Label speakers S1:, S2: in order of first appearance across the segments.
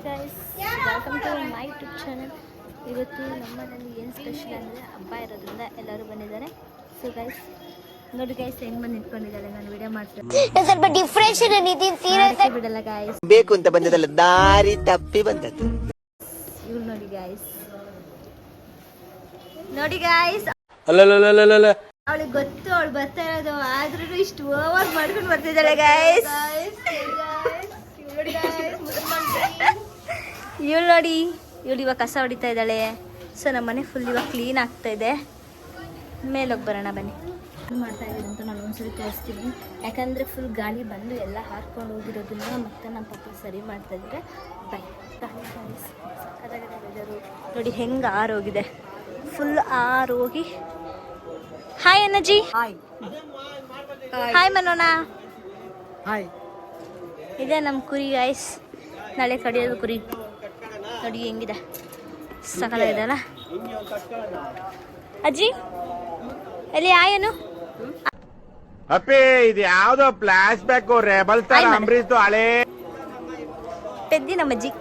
S1: Hi guys, welcome to my YouTube channel. ಇವತ್ತು ನಮ್ಮನೇಲಿ ಏನು ಸ್ಪೆಷಲ್ ಅಂದರೆ ಹಬ್ಬ ಇರೋದ್ರಿಂದ ಎಲ್ಲರೂ ಬಂದಿದ್ದಾರೆ. ಸೊ ಗೈಸ್ ನೋಡಿ ಗೈಸ್ ಹೆಂಗ್ ಬಂದು ನಿಂತ್ಕೊಂಡಿದ್ದಾರೆ. ನಾನು ವಿಡಿಯೋ ಮಾಡ್ತೀನಿ, ಸ್ವಲ್ಪ ಡಿಫ್ರೆನ್ಸ್ ಬಿಡಲ್ಲ ಗೈಸ್.
S2: ಬೇಕು ಅಂತ ಬಂದದಲ್ಲ, ದಾರಿ ತಪ್ಪಿ ಬಂದದ್ದು.
S1: ಇವ್ರು ನೋಡಿ ಗೈಸ್, ನೋಡಿ ಗೈಸ್, ಅವಳಿಗೆ ಗೊತ್ತು ಅವಳು ಬರ್ತಾ ಇರೋದು, ಆದ್ರೂ ಇಷ್ಟು ಓವರ್ ಮಾಡ್ಕೊಂಡು ಬರ್ತಿದ್ದಾಳೆ ಗೈಸ್. ಇವಳು ನೋಡಿ, ಇವಳು ಇವಾಗ ಕಸ ಹೊಡಿತಾ ಇದ್ದಾಳೆ. ಸೊ ನಮ್ಮ ಮನೆ ಫುಲ್ ಇವಾಗ ಕ್ಲೀನ್ ಆಗ್ತಾ ಇದೆ. ಮೇಲೋಗಿ ಬರೋಣ ಬನ್ನಿ. ಮಾಡ್ತಾ ಇದ್ದೀನಿ ಅಂತ ನಾನು ಒಂದ್ಸರಿ ತೋರಿಸ್ತೀನಿ. ಯಾಕಂದರೆ ಫುಲ್ ಗಾಳಿ ಬಂದು ಎಲ್ಲ ಹಾರ್ಕೊಂಡು ಹೋಗಿರೋದನ್ನ ಮತ್ತೆ ನಮ್ಮ ಪಪ್ಪ ಸರಿ ಮಾಡ್ತಾ ಇದ್ದಾರೆ. ಬೈ ವೆದರು ನೋಡಿ ಹೆಂಗೆ ಆರೋಗಿದೆ, ಫುಲ್ ಆರೋಗಿ. ಹಾಯ್ ಅಣ್ಣಜಿ. ಹಾಯ್ ಮನೋಣ.
S2: ಹಾಯ್.
S1: ಇದೆ ನಮ್ಮ ಕುರಿ ಗೈಸ್, ನಾಳೆ ಕಡಿಯೋದು ಕುರಿ. ನೋಡಿ ಹೆಂಗಿದೆ, ಸಕಲಾಗಿದೆ ಅಲ್ಲ ಅಜ್ಜಿ. ಎಲ್ಲಿ ಆಯನು
S3: ಅಪ್ಪಿ, ಇದು ಯಾವ್ದೋ ಫ್ಲಾಶ್ ಬ್ಯಾಕ್ ರೆಬಲ್ ತರ ಅಂಬರೀಶ್ ಹಳೆ
S1: ಪೆದ್ದಿ ನಮ್ಮ ಅಜ್ಜಿ.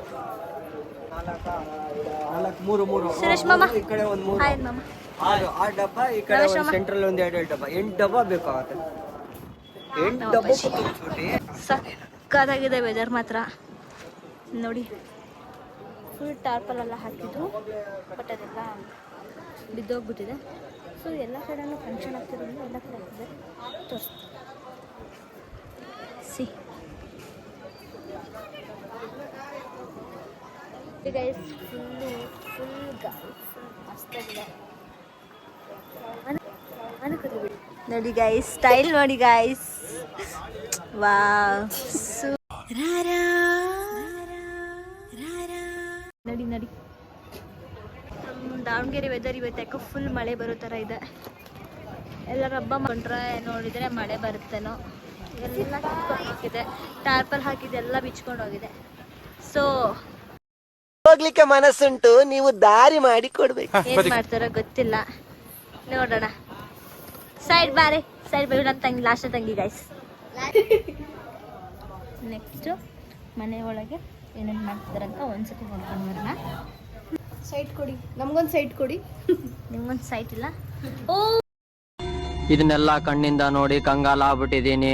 S1: ಸುರೇಶ್ ಮಾಮ ಹಾಯ್ ಮಾಮ.
S2: ಡಬ್ಬ ಈ ಕಡೆ ಸೆಂಟ್ರಲ್ ಒಂದು 2 ಡಬ್ಬ, 8 ಡಬ್ಬ ಬೇಕಾಗತ್ತೆ. 8 ಡಬ್ಬ
S1: ಸಕ್ಕತ್ತಾಗಿದೆ ವೆದರ್ ಮಾತ್ರ. ನೋಡಿ ಫುಲ್ ಟಾರ್ಪಲೆಲ್ಲ ಹಾಕಿದ್ದು, ಬಟ್ ಅದೆಲ್ಲ ಬಿದ್ದೋಗ್ಬಿಟ್ಟಿದೆ. ಸೊ ಎಲ್ಲ ಕಡೆನೂ ಫಂಕ್ಷನ್ ಆಗ್ತಿರೋದ್ರಿಂದ ಎಲ್ಲ ಕಡೆ ಆಗ್ತಿದೆ. ತೋರಿಸ್ತೀನಿ ಸಿ ಗೈಸ್. ಫುಲ್ ಗಾಳಿ, ಫುಲ್ ಮಸ್ತಾಗಿದೆ. ನೋಡಿ ಗೈಸ್, ಸ್ಟೈಲ್ ನೋಡಿ ಗೈಸ್. ವಾವ್, ನೋಡಿ ನೋಡಿ ದಾವಣಗೆರೆ ವೆದರ್ ಇವತ್ತು ಯಾಕೋ ಫುಲ್ ಮಳೆ ಬರೋ ಥರ ಇದೆ. ಎಲ್ಲರೂ ಹಬ್ಬ ಮಾಡ್ಕೊಂಡ್ರೆ ನೋಡಿದರೆ ಮಳೆ ಬರುತ್ತೇನೋ. ಎಲ್ಲ ಕಿತ್ಕೊಂಡು ಹೋಗಿದೆ, ಟಾರ್ಪಲ್ ಹಾಕಿದೆ ಎಲ್ಲ ಬಿಚ್ಕೊಂಡು ಹೋಗಿದೆ. ಸೊ
S2: ಹೋಗ್ಲಿಕ್ಕೆ ಮನಸ್ಸುಂಟು, ನೀವು ದಾರಿ ಮಾಡಿ ಕೊಡ್ಬೇಕು.
S1: ಏನ್ ಮಾಡ್ತಾರೋ ಗೊತ್ತಿಲ್ಲ, ನೋಡೋಣ. ಸೈಡ್ ಬಾರೆ, ಸೈಡ್ ಬೈ. ನನ್ನ ತಂಗಿ, ಲಾಸ್ಟ್ ತಂಗಿ ಗೈಸ್. ನೆಕ್ಸ್ಟ್ ಮನೆ ಒಳಗೆ ಏನೇನು ಮಾಡ್ತಿದಾರೆ ಅಂತ ಒಂದ್ಸತಿ ನೋಡ್ಕೊಂಡು ಬರೋಣ.
S4: ಸೈಟ್ ಕೊಡಿ, ನಮ್ಗೊಂದು ಸೈಟ್ ಕೊಡಿ.
S1: ನಿಮ್ಗೊಂದು ಸೈಟ್ ಇಲ್ಲ. ಓ,
S5: ಇದನ್ನೆಲ್ಲ ಕಣ್ಣಿಂದ ನೋಡಿ ಕಂಗಾಲ ಆಗ್ಬಿಟ್ಟಿದೀನಿ.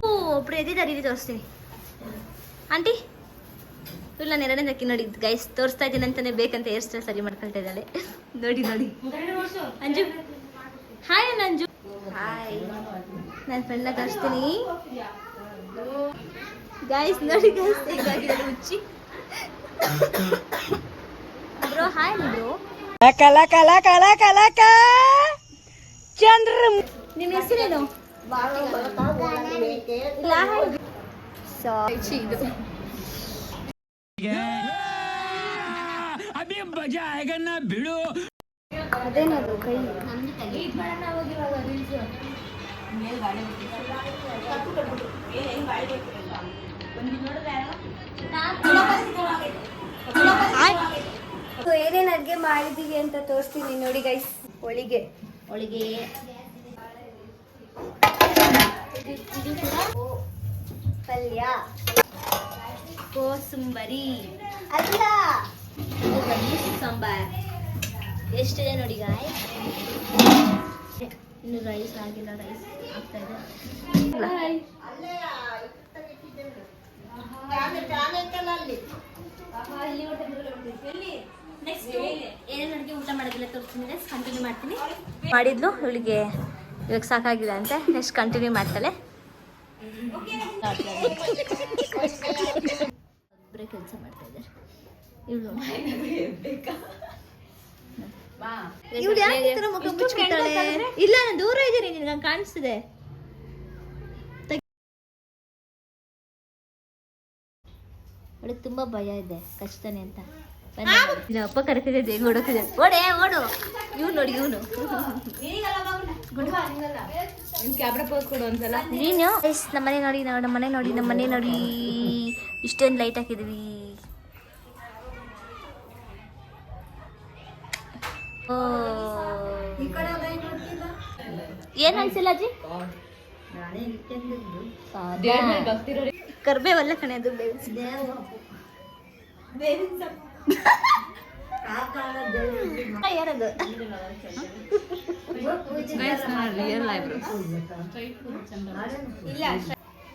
S1: ಓ, ಒಬ್ರು ಎದ್ದಿದ್ದಾರೆ, ಇಲ್ಲಿ ತೋರಿಸ್ತೀನಿ. ಆಂಟಿ ಇಲ್ಲ, ನಾನು 2ನೇ ಅಕ್ಕಿ ನೋಡಿ ಗೈಸ್, ತೋರಿಸ್ತಾ ಇದ್ದೀನಿ ಅಂತಾನೆ ಬೇಕಂತ ಹೇರ್ ಸ್ಟೈಲ್ ಸರಿ ಮಾಡ್ಕೊಳ್ತಾ ಇದ್ದಾಳೆ. ನೋಡಿ ನೋಡಿ ಅಂಜು. ಹಾಯ್ ಅಂಜು. ಹಾಯ್, ನನ್ನ ಫ್ರೆಂಡ್ನ ತೋರಿಸ್ತೀನಿ ಗೈಸ್. ನೋಡಿ ಗೈಸ್ ಹೇಗಾಗಿದೆ ಹುಚ್ಚಿ. Bro hi bro.
S2: ಕಲ ಕಲ ಕಲ ಕಲಕ ಚಂದ್ರ.
S1: ನಿನ್ನ ಹೆಸರೇನು?
S5: ಬಿಡು.
S1: ಅದೇನದು ಕೈ
S4: ಏನೇನು ಅಡ್ಗೆ ಮಾಡಿದೀವಿ ಅಂತ ತೋರಿಸ್ತೀನಿ ನೋಡಿ ಗೈಸ್. ಹೋಳಿಗೆ ಪಲ್ಯ,
S1: ಕೋಸಂಬರಿ
S4: ಅಲ್ಲ
S1: ಸಾಂಬಾರ್. ಎಷ್ಟಿದೆ ನೋಡಿ ಗಾಯ್ಸ್. ಇನ್ನು ರೈಸ್ ಆಗಿಲ್ಲ, ರೈಸ್ ಆಗ್ತಾ ಇದೆ. ನೆಕ್ಸ್ಟ್ ಏನೇನು ಅಡುಗೆ ಊಟ ಮಾಡೋದಿಲ್ಲ ತೋರಿಸ್ತೀನಿ, ಕಂಟಿನ್ಯೂ ಮಾಡ್ತೀನಿ. ಮಾಡಿದ್ಲು ಇವಳಿಗೆ ಇವಾಗ ಸಾಕಾಗಿದೆ ಅಂತೆ, ನೆಕ್ಸ್ಟ್ ಕಂಟಿನ್ಯೂ ಮಾಡ್ತಾಳೆ. ಒಬ್ಬರೇ ಕೆಲಸ ಮಾಡ್ತಾ ಇದ್ದಾರೆ ಇವಳು. ಇಲ್ಲ, ನಾನು ದೂರ ಇದ್ದೀನಿ, ನಿನ್ಗೆ ಕಾಣಿಸ್ತಿದೆ. ಅವಳಿಗೆ ತುಂಬಾ ಭಯ ಇದೆ, ಕಷ್ಟನೇ ಅಂತ. ಇಲ್ಲ, ಅಪ್ಪ ಕರೆಕ್ಟಿದೆ, ಹೆಂಗ್ ಓಡೋತಿದೆ. ಓಡೆ ಓಡು. ಇವ್ ನೋಡಿ, ಇವನು ನೀನು. ನಮ್ಮನೆ ನೋಡಿ, ನಮ್ಮನೆ ನೋಡಿ, ನಮ್ಮನೆ ನೋಡಿ, ಇಷ್ಟೊಂದು ಲೈಟ್ ಹಾಕಿದ್ವಿ. ಏನ್ ಅನ್ಸಿಲ್ಲ ಅಜ್ಜಿ? ಕರ್ಬೇವಲ್ಲ ಕಣೆ ಅದು. ಯಾರದು
S6: ರಿಯಲ್ ಐಬ್ರೋ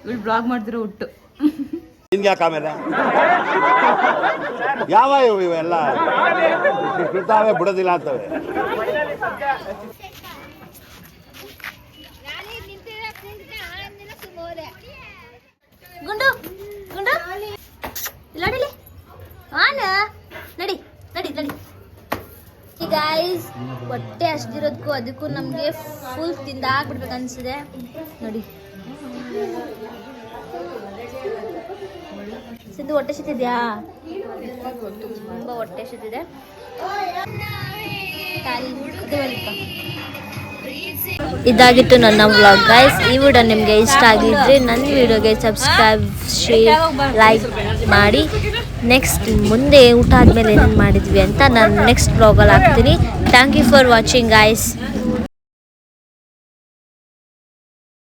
S6: ಇವಳು ಬ್ಲಾಗ್ ಮಾಡ್ತಿರೋ ಹುಟ್ಟು
S3: ನಿನ್ಗೆ ಆಮೇಲೆ ಯಾವ ಇವೆಲ್ಲ ಬಿಡ್ತಾವೆ ಬಿಡೋದಿಲ್ಲ ಅಂತವೆ.
S1: ಗುಂಡು ಗುಂಡು ನಡಿಲಿ ಆನ ನಡಿ ನಡಿ ನಡಿ ಈ ಗಾಯ್ಸ್ ಹೊಟ್ಟೆ ಹಸ್ದಿರೋದಕ್ಕೂ ಅದಕ್ಕೂ ನಮಗೆ ಫುಲ್ ತಿಂದಾಕ್ಬಿಡ್ಬೇಕು ಅನ್ಸಿದೆ ನೋಡಿ. ಸಿದ್ದು ಹೊಟ್ಟೆ ಸಿದ್ದಿದ್ಯಾ? ತುಂಬ ಹೊಟ್ಟೆ ಸಿದ್ದಿದೆ. ಇದಾಗಿತ್ತು ನನ್ನ ವ್ಲಾಗ್ ಗೈಸ್. ಈ ವಿಡಿಯೋ ನಿಮಗೆ ಇಷ್ಟ ಆಗಿದ್ರೆ ನನ್ನ ವಿಡಿಯೋಗೆ ಸಬ್ಸ್ಕ್ರೈಬ್ ಶೇರ್ ಲೈಕ್ ಮಾಡಿ. ನೆಕ್ಸ್ಟ್ ಮುಂದೆ ಊಟ ಆದಮೇಲೆ ಏನೇನು ಮಾಡಿದ್ವಿ ಅಂತ ನಾನು ನೆಕ್ಸ್ಟ್ ವ್ಲಾಗಲ್ಲಿ ಹಾಕ್ತೀನಿ. Thank you for watching guys.